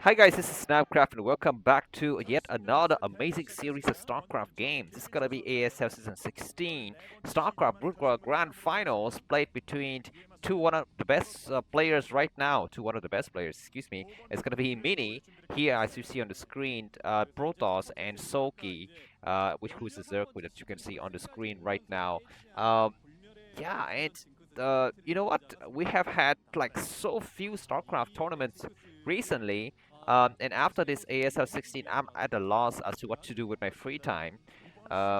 Hi guys, this is Snapcraft and welcome back to yet another amazing series of StarCraft games. This is gonna be ASL Season 16 StarCraft Brood War Grand Finals played between one of the best players right now. One of the best players, excuse me. It's gonna be Mini here, as you see on the screen. Protoss and Soki, who's the Zerg that you can see on the screen right now. Um, yeah, and you know what? We have had like so few StarCraft tournaments recently. And after this ASL 16, I'm at a loss as to what to do with my free time.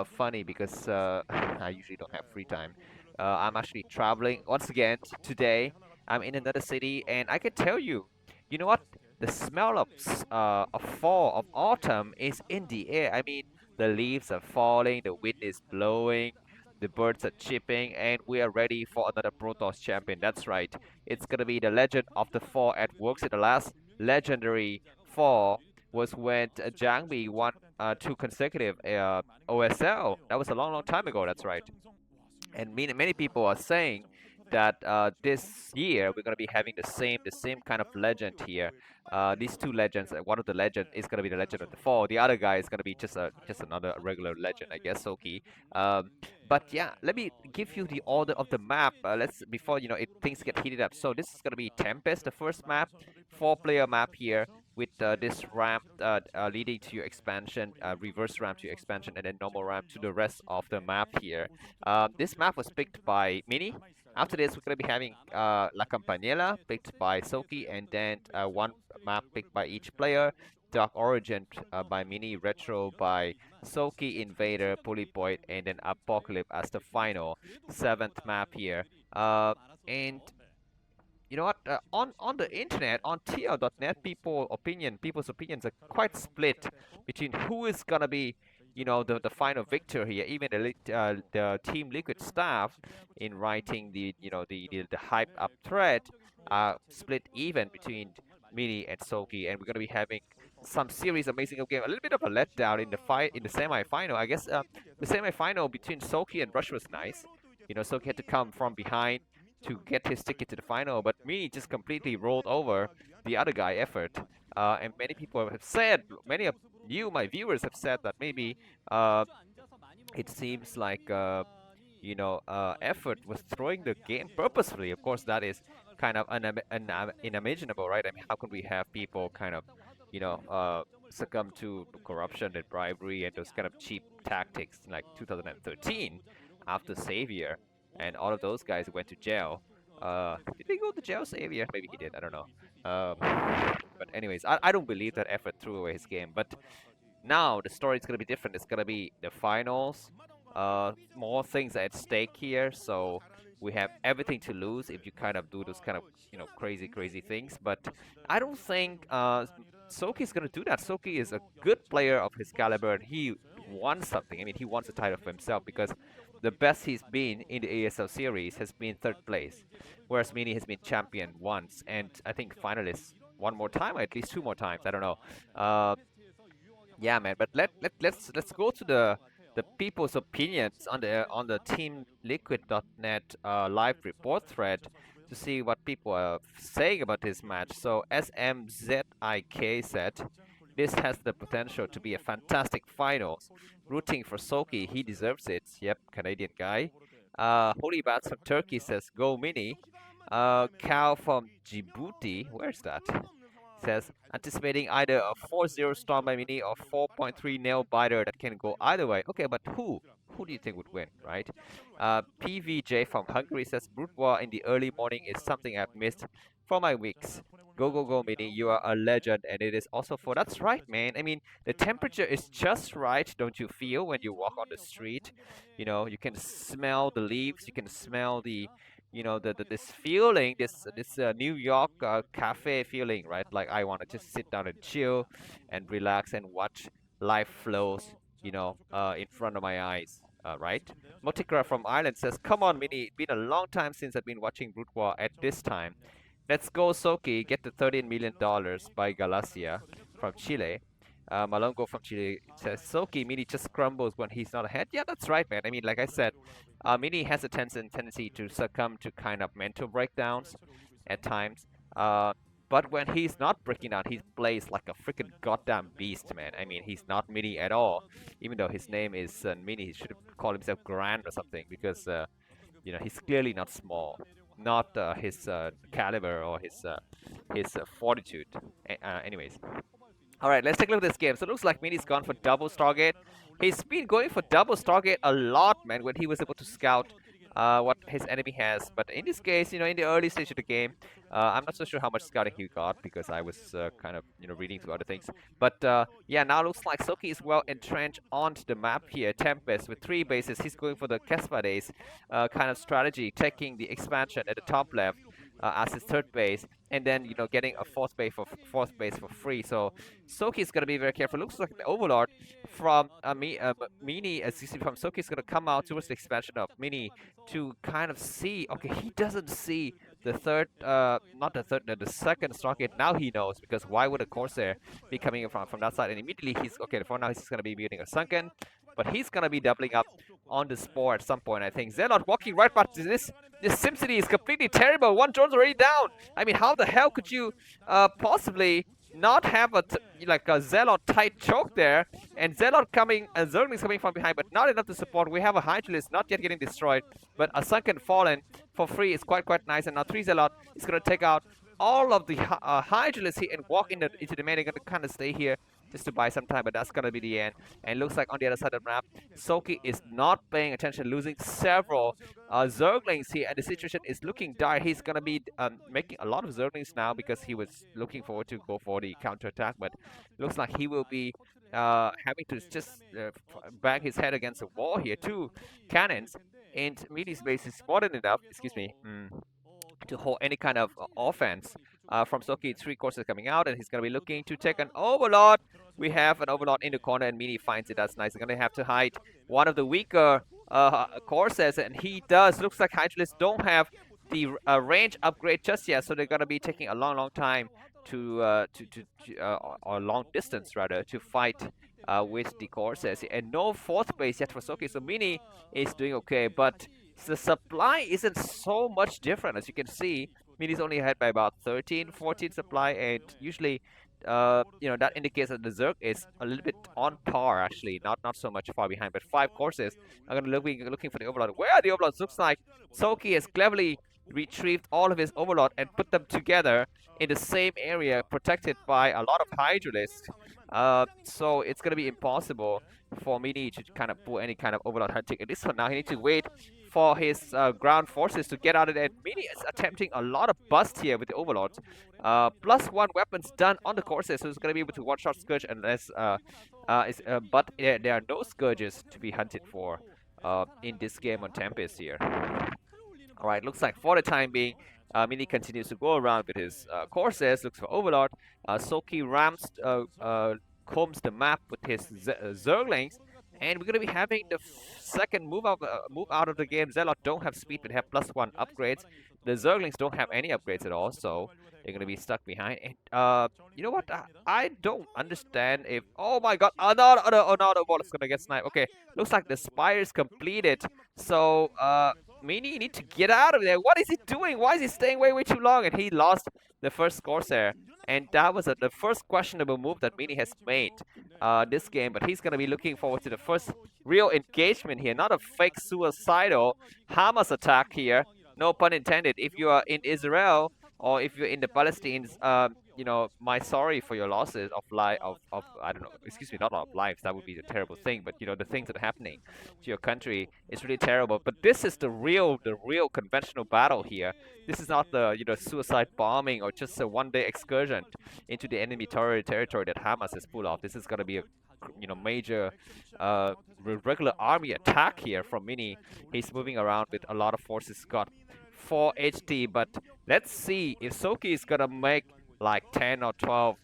Funny because I usually don't have free time. I'm actually traveling once again today. I'm in another city, and I can tell you, you know what? The smell of of fall, of autumn is in the air. I mean, the leaves are falling, the wind is blowing, the birds are chirping, and we are ready for another Protoss champion. That's right. It's gonna be the Legend of the Fall at Works. The last legendary fall was when Jiang Bi won two consecutive OSL. That was a long, long time ago. That's right. And many people are saying that this year we're going to be having the same kind of legend here. These two legends, one of the legend is going to be the Legend of the Fall. The other guy is going to be just another regular legend, I guess, Soki. Um, but yeah, let me give you the order of the map. Let's before things get heated up. So this is going to be Tempest, the first map, four-player map here with this ramp leading to your expansion, reverse ramp to your expansion, and then normal ramp to the rest of the map here. This map was picked by Mini. After this, we're going to be having La Campanella picked by Soki, and then one map picked by each player. Dark Origin by Mini, Retro by Soki, Invader, Polypoid, and then Apocalypse as the final seventh map here. And you know what? On the internet, on TL.net, people's opinions are quite split between who is gonna be, the final victor here. Even the Team Liquid staff in writing the hype up thread, split even between Mini and Soki, and we're gonna be having some series amazing of game. A little bit of a letdown in the semi-final. I guess the semi-final between Soki and Rush was nice. Soki had to come from behind to get his ticket to the final, but me just completely rolled over the other guy effort. And many people have said, many of you, my viewers, have said that maybe it seems like effort was throwing the game purposefully. Of course, that is kind of unimaginable, right? I mean, how can we have people kind of, succumb to corruption and bribery and those kind of cheap tactics in like 2013 after Savior? And all of those guys went to jail. Did he go to jail, Savior? Maybe he did. I don't know. But anyways, I don't believe that effort threw away his game. But now the story is gonna be different. It's gonna be the finals. More things at stake here. So we have everything to lose if you kind of do those kind of crazy things. But I don't think Soki is gonna do that. Soki is a good player of his caliber, and he wants something. I mean, he wants a title for himself because the best he's been in the ASL series has been third place, whereas Mini has been champion once, and I think finalist one more time, or at least two more times. I don't know. Yeah, man. But let's go to the people's opinions on the Team Liquid.net live report thread to see what people are saying about this match. So SMZIK said, "This has the potential to be a fantastic finals. Rooting for Soki, he deserves it." Yep, Canadian guy. Holy Bats from Turkey says, "Go Mini." Cal from Djibouti, where's that? Says, anticipating either a 4-0 Storm by Mini or 4.3 nail biter that can go either way. Okay, but who? Who do you think would win, right? PVJ from Hungary says, Brood War in the early morning is something I've missed for my weeks. Go, go, go, Mini. You are a legend, and it is also for... That's right, man. I mean, the temperature is just right, don't you feel, when you walk on the street? You can smell the leaves, you can smell this feeling, this New York cafe feeling, right? Like I want to just sit down and chill and relax and watch life flows, in front of my eyes, right? Motikra from Ireland says, "Come on, Mini, it's been a long time since I've been watching Brood War at this time. Let's go, Soki, get the $13 million by Galacia from Chile." Malongo from Chile says, "Soki, Mini just crumbles when he's not ahead." Yeah, that's right, man. I mean, like I said, Mini has a tendency to succumb to kind of mental breakdowns at times. But when he's not breaking down, he plays like a freaking goddamn beast, man. I mean, he's not mini at all. Even though his name is mini, he should have called himself grand or something because he's clearly not small, not his caliber or his fortitude. Anyways, all right, let's take a look at this game. So it looks like Mini's gone for double Stargate. He's been going for double Stargate a lot, man, when he was able to scout what his enemy has. But in this case, in the early stage of the game, I'm not so sure how much scouting he got because I was kind of, reading through other things. But yeah, now looks like Soki is well entrenched onto the map here. Tempest with 3 bases. He's going for the Kespades kind of strategy, taking the expansion at the top left as his 3rd base, and then getting a 4th base for free. So Soki is gonna be very careful. Looks like the Overlord from Mini, from Soki is gonna come out towards the expansion of Mini to kind of see. Okay, he doesn't see the third, not the third, the second Stargate. Now he knows, because why would a Corsair be coming from that side? And immediately he's okay. For now, he's gonna be building a Sunken, but he's gonna be doubling up on the Spore at some point, I think. Zealot walking right past this. This SimCity is completely terrible. 1 drone's already down. I mean, how the hell could you possibly not have a Zealot tight choke there? And Zealot coming, and Zergling's coming from behind, but not enough to support. We have a Hydralisk not yet getting destroyed, but a Sunken Fallen for free is quite nice. And now 3 Zealot is going to take out all of the Hydralisk here and walk into the main. They're going to kind of stay here just to buy some time, but that's gonna be the end. And looks like on the other side of the map, Soki is not paying attention, losing several Zerglings here, and the situation is looking dire. He's gonna be making a lot of Zerglings now because he was looking forward to go for the counter attack, but looks like he will be having to just bang his head against a wall here. 2 cannons, and Mini's base is more than enough. Excuse me. To hold any kind of offense from Soki. 3 Corsairs coming out, and he's going to be looking to take an Overlord. We have an Overlord in the corner, and Mini finds it. That's nice. He's going to have to hide one of the weaker Corsairs, and he does. Looks like Hydralisk don't have the range upgrade just yet, so they're going to be taking a long time or long distance rather, to fight with the Corsairs. And no 4th base yet for Soki, so Mini is doing okay, but the supply isn't so much different. As you can see, Mini's only ahead by about 13, 14 supply, and usually, that indicates that the Zerg is a little bit on par, actually, not so much far behind. But 5 Corsairs are going to be looking for the Overlord. Where are the Overlords? Looks like Soki has cleverly retrieved all of his Overlord and put them together in the same area, protected by a lot of Hydralisks. So it's going to be impossible for Mini to kind of pull any kind of Overlord hunting. At least for now, he needs to wait for his ground forces to get out of there. Mini is attempting a lot of bust here with the Overlords. +1 weapons done on the Corsair, so he's going to be able to one-shot Scourge unless... but there are no Scourges to be hunted for in this game on Tempest here. Alright, looks like for the time being, Mini continues to go around with his Corsairs, looks for Overlord. Soki rams, combs the map with his Zerglings, and we're going to be having the second move out of the game. Zealot don't have speed, but have +1 upgrades. The Zerglings don't have any upgrades at all, so they're going to be stuck behind. And you know what? I don't understand if... Oh my god, another ball is going to get sniped. Okay, looks like the Spire is completed. So, Mini need to get out of there. What is he doing? Why is he staying way too long? And he lost the first Corsair. And that was the first questionable move that Mini has made this game. But he's going to be looking forward to the first real engagement here. Not a fake suicidal Hamas attack here. No pun intended. If you are in Israel or if you're in the Palestinians, my sorry for your losses of I don't know, excuse me, not of lives. That would be a terrible thing. But the things that are happening to your country is really terrible. But this is the real conventional battle here. This is not the suicide bombing or just a one-day excursion into the enemy territory that Hamas has pulled off. This is going to be a major regular army attack here from Mini. He's moving around with a lot of forces. Got 4 HT, but let's see if Soki is gonna make like 10 or 12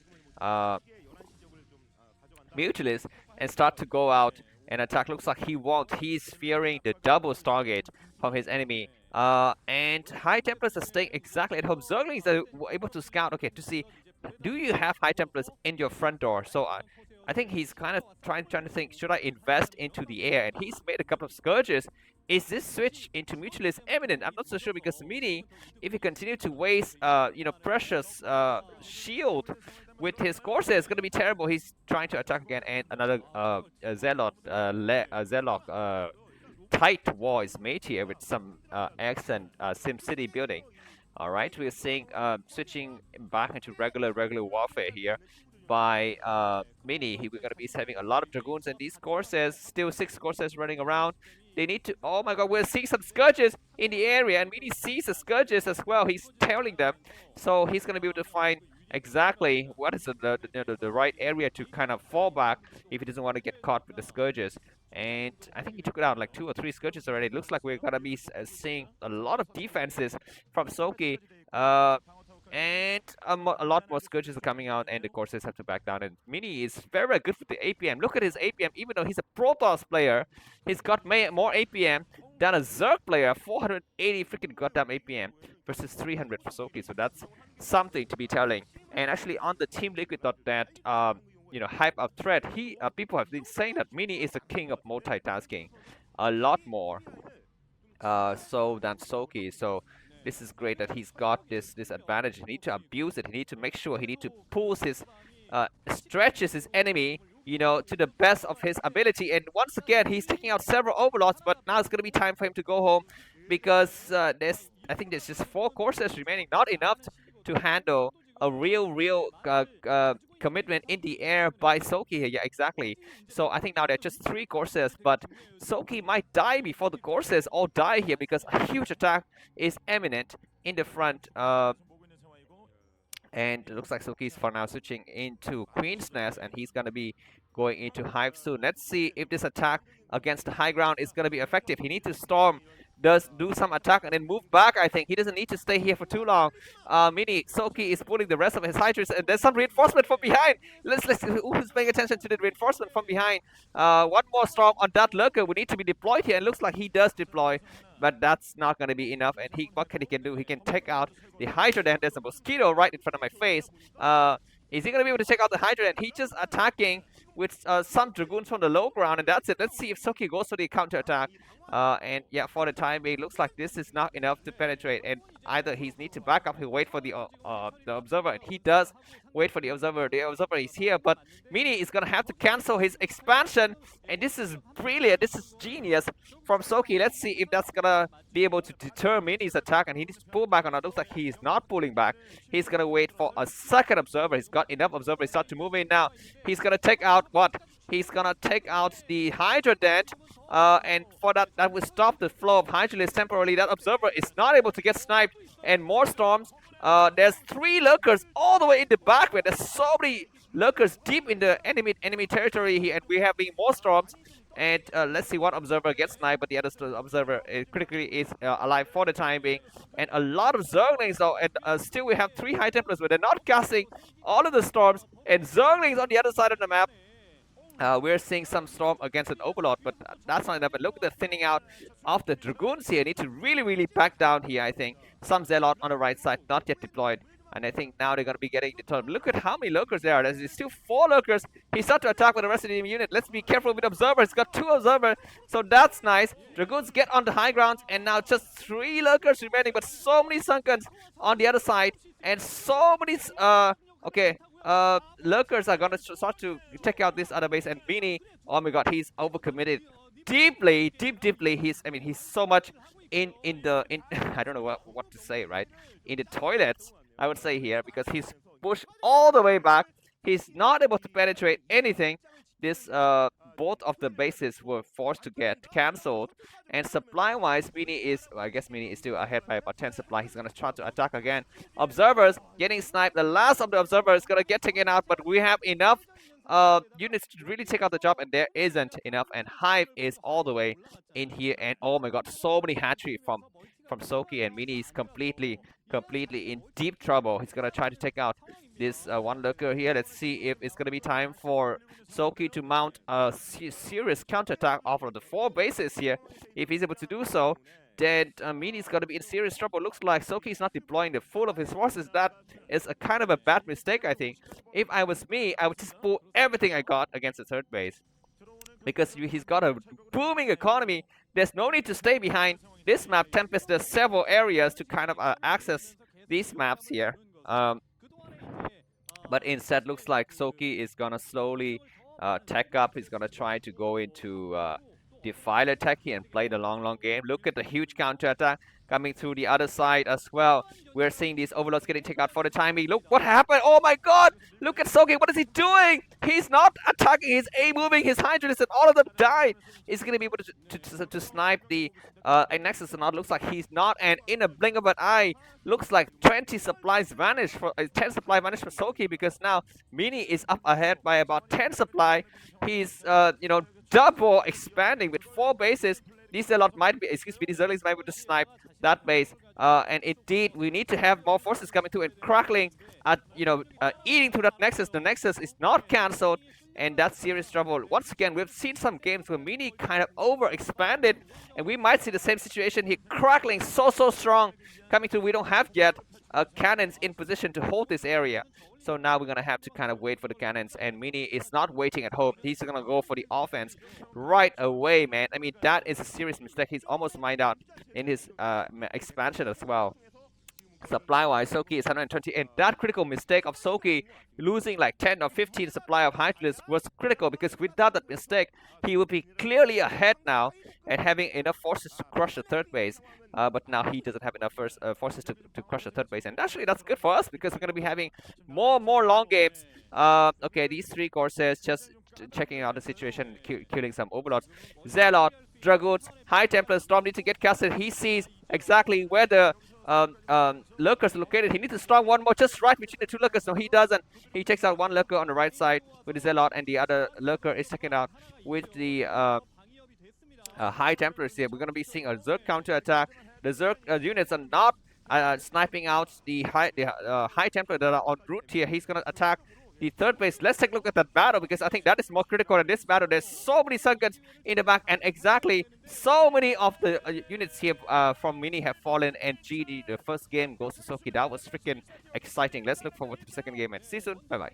Mutalists and start to go out and attack. Looks like he won't. He's fearing the double Stargate from his enemy. And High Templars are staying exactly at home. Zerglings are able to scout, okay, to see, do you have High Templars in your front door? So I think he's kind of trying to think, should I invest into the air? And he's made a couple of Scourges. Is this switch into Mutualist imminent? I'm not so sure because Mini, if he continue to waste, precious shield with his Corsair, it's going to be terrible. He's trying to attack again, and another Zealot tight wall is made here with some accent SimCity building. All right, we're seeing switching back into regular warfare here by Mini. We're gonna be having a lot of Dragoons, and these Corsairs, still 6 Corsairs running around. They need to, oh my god, we're seeing some Scourges in the area, and Mini sees the Scourges as well. He's tailing them, so he's gonna be able to find exactly what is the right area to kind of fall back if he doesn't want to get caught with the Scourges. And I think he took it out like 2 or 3 Scourges already. It looks like we're gonna be seeing a lot of defenses from Soki. And a lot more Scourges are coming out, and the Corsairs have to back down. And Mini is very good with the APM. Look at his APM. Even though he's a Protoss player, he's got more APM than a Zerg player. 480 freaking goddamn APM versus 300 for Soki. So that's something to be telling. And actually, on the Team Liquid.net hype up thread, people have been saying that Mini is the king of multitasking, a lot more so than Soki. So this is great that he's got this advantage. He needs to abuse it. He needs to make sure he needs to pulls his stretches his enemy, to the best of his ability. And once again, he's taking out several Overlords, but now it's gonna be time for him to go home because I think there's just 4 Corsairs remaining, not enough to handle a real commitment in the air by Soki here. Yeah, exactly. So I think now there are just 3 Corsairs, but Soki might die before the Corsairs all die here because a huge attack is imminent in the front. And it looks like Soki is for now switching into Queen's Nest, and he's going to be going into Hive soon. Let's see if this attack against the high ground is going to be effective. He needs to storm, do some attack, and then move back. I think he doesn't need to stay here for too long. Mini Soki is pulling the rest of his Hydras, and there's some reinforcement from behind. Let's who's paying attention to the reinforcement from behind? One more storm on that lurker. We need to be deployed here, and looks like he does deploy, but that's not going to be enough. And what can he do? He can take out the Hydra. Then there's a mosquito right in front of my face. Is he going to be able to take out the Hydra? And he's just attacking with some Dragoons from the low ground, and that's it. Let's see if Soki goes for the counter attack. And yeah, for the time being, looks like this is not enough to penetrate, and either he needs to back up, he'll wait for the observer, and he does wait for the observer. The observer is here, but Mini is gonna have to cancel his expansion, and this is brilliant. This is genius from Soki. Let's see if that's gonna be able to deter Mini's attack, and he needs to pull back on it. Looks like he's not pulling back. He's gonna wait for a second observer. He's got enough observers. Start to move in now. He's gonna take out what? He's gonna take out the Hydra Dent, and for that will stop the flow of Hydralisk temporarily. That observer is not able to get sniped, and more storms. There's 3 lurkers all the way in the back, where there's so many lurkers deep in the enemy territory here, and we're having more storms. And let's see, one observer gets sniped, but the other observer critically is alive for the time being. And a lot of Zerglings though, and still we have 3 High Templars, but they're not casting all of the storms. And Zerglings on the other side of the map. We're seeing some storm against an Overlord, but that's not enough. But look at the thinning out of the Dragoons here. Need to really back down here, I think. Some Zealot on the right side, not yet deployed. And I think now they're going to be getting deterred. Look at how many lurkers there are. There's still 4 lurkers. He started to attack with the rest of the unit. Let's be careful with observers. He's got 2 observers, so that's nice. Dragoons get on the high grounds, and now just 3 lurkers remaining, but so many Sunkens on the other side, and so many lurkers are gonna start to take out this other base. And Mini, oh my god, he's overcommitted deeply. He's so much in I don't know what to say, right? In the toilets, I would say here, because he's pushed all the way back. He's not able to penetrate anything. This both of the bases were forced to get cancelled, and supply-wise, I guess Mini is still ahead by about 10 supply. He's gonna try to attack again. Observers getting sniped. The last of the observers is gonna get taken out, but we have enough units to really take out the job, and there isn't enough. And Hive is all the way in here, and oh my god, so many hatchery from Soki, and Mini is completely in deep trouble. He's gonna try to take out this one lurker here. Let's see if it's gonna be time for Soki to mount a serious counterattack off of the 4 bases here. If he's able to do so, then Mini's gonna be in serious trouble. Looks like Soki's not deploying the full of his forces. That is a kind of a bad mistake, I think. If I was me, I would just pull everything I got against the third base. Because he's got a booming economy. There's no need to stay behind this map. Tempest, there's several areas to kind of access these maps here. But instead, looks like Soki is gonna slowly tech up. He's gonna try to go into Defiler tech here and play the long game. Look at the huge counter attack coming through the other side as well. We're seeing these overloads getting taken out for the time being. Look what happened. Oh my god! Look at Soki. What is he doing? He's not attacking. He's A-moving his Hydralisk and all of them died. He's going to be able to snipe the Nexus and looks like he's not. And in a blink of an eye, looks like 20 supplies vanished for 10 supply vanished for Soki, because now Mini is up ahead by about 10 supply. He's double expanding with 4 bases. Dieselot might be, Dieselot might be able to snipe that base. And indeed, we need to have more forces coming through and crackling at, eating through that Nexus. The Nexus is not cancelled, and that's serious trouble. Once again, we've seen some games where Mini kind of overexpanded, and we might see the same situation here. Crackling so strong coming through. We don't have yet cannons in position to hold this area. So now we're going to have to kind of wait for the cannons, and Mini is not waiting at home. He's going to go for the offense right away, man. I mean, that is a serious mistake. He's almost mined out in his expansion as well. Supply-wise, Soki is 120, and that critical mistake of Soki losing like 10 or 15 supply of Hydralisk was critical, because without that mistake, he would be clearly ahead now and having enough forces to crush the third base. But now he doesn't have enough forces to crush the third base, and actually that's good for us, because we're going to be having more long games. Okay, these 3 Corsairs just checking out the situation, killing some Overlords. Zealot, Dragoons, High Templar, Storm need to get casted. He sees exactly where the lurkers located. He needs to storm one more just right between the 2 lurkers. No, he doesn't. He takes out 1 lurker on the right side with the Zealot, and the other lurker is taken out with the High Templars here. We're going to be seeing a Zerg counter attack. The Zerg units are not sniping out the High Templar that are en route here. He's going to attack the third base. Let's take a look at that battle, because I think that is more critical in this battle. There's so many Sunguns in the back, and exactly so many of the units here from Mini have fallen, and GD, the first game goes to Soki. That was freaking exciting. Let's look forward to the second game, and see you soon. Bye bye.